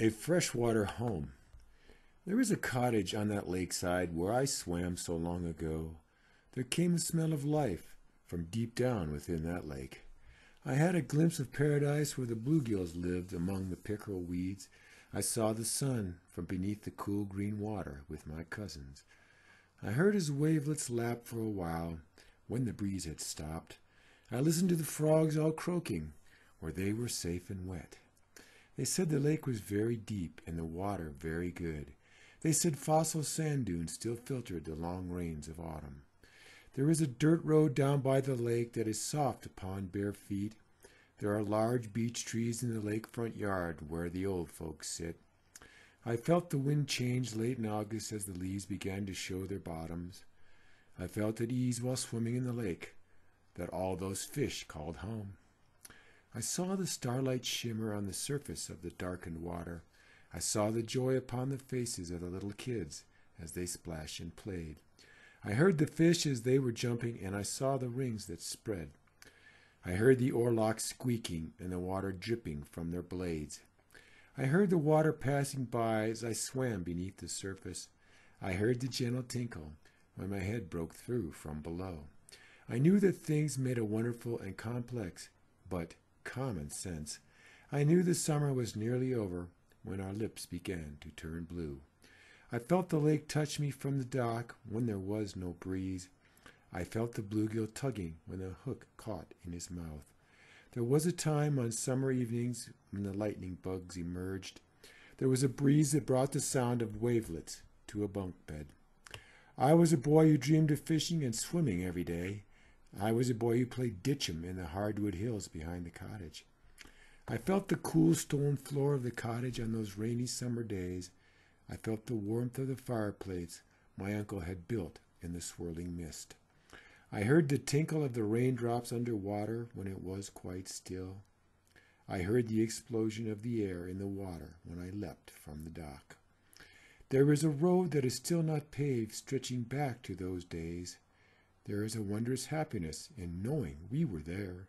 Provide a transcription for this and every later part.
A freshwater home. There is a cottage on that lakeside where I swam so long ago. There came the smell of life from deep down within that lake. I had a glimpse of paradise where the bluegills lived among the pickerel weeds. I saw the sun from beneath the cool green water with my cousins. I heard his wavelets lap for a while when the breeze had stopped. I listened to the frogs all croaking where they were safe and wet. They said the lake was very deep and the water very good. They said fossil sand dunes still filtered the long rains of autumn. There is a dirt road down by the lake that is soft upon bare feet. There are large beech trees in the lakefront yard where the old folks sit. I felt the wind change late in August as the leaves began to show their bottoms. I felt at ease while swimming in the lake that all those fish called home. I saw the starlight shimmer on the surface of the darkened water. I saw the joy upon the faces of the little kids as they splashed and played. I heard the fish as they were jumping, and I saw the rings that spread. I heard the oarlocks squeaking and the water dripping from their blades. I heard the water passing by as I swam beneath the surface. I heard the gentle tinkle when my head broke through from below. I knew that things made a wonderful and complex, but common sense. I knew the summer was nearly over when our lips began to turn blue. I felt the lake touch me from the dock when there was no breeze. I felt the bluegill tugging when the hook caught in his mouth. There was a time on summer evenings when the lightning bugs emerged. There was a breeze that brought the sound of wavelets to a bunk bed. I was a boy who dreamed of fishing and swimming every day. I was a boy who played ditch'em in the hardwood hills behind the cottage. I felt the cool stone floor of the cottage on those rainy summer days. I felt the warmth of the fireplace my uncle had built in the swirling mist. I heard the tinkle of the raindrops under water when it was quite still. I heard the explosion of the air in the water when I leapt from the dock. There is a road that is still not paved, stretching back to those days. There is a wondrous happiness in knowing we were there.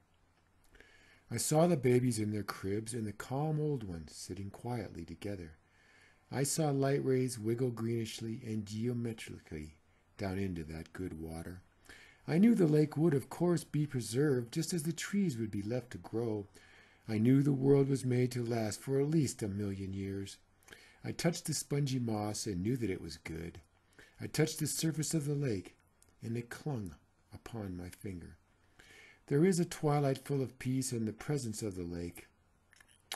I saw the babies in their cribs and the calm old ones sitting quietly together. I saw light rays wiggle greenishly and geometrically down into that good water. I knew the lake would, of course, be preserved just as the trees would be left to grow. I knew the world was made to last for at least 1,000,000 years. I touched the spongy moss and knew that it was good. I touched the surface of the lake and it clung upon my finger. There is a twilight full of peace in the presence of the lake.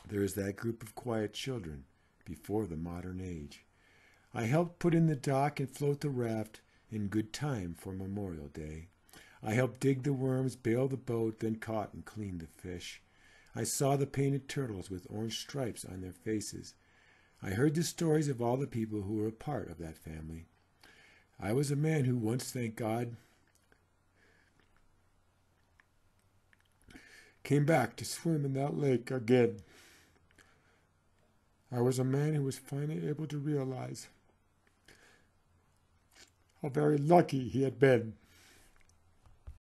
There is that group of quiet children before the modern age. I helped put in the dock and float the raft in good time for Memorial Day. I helped dig the worms, bail the boat, then caught and cleaned the fish. I saw the painted turtles with orange stripes on their faces. I heard the stories of all the people who were a part of that family. I was a man who once, thank God, came back to swim in that lake again. I was a man who was finally able to realize how very lucky he had been.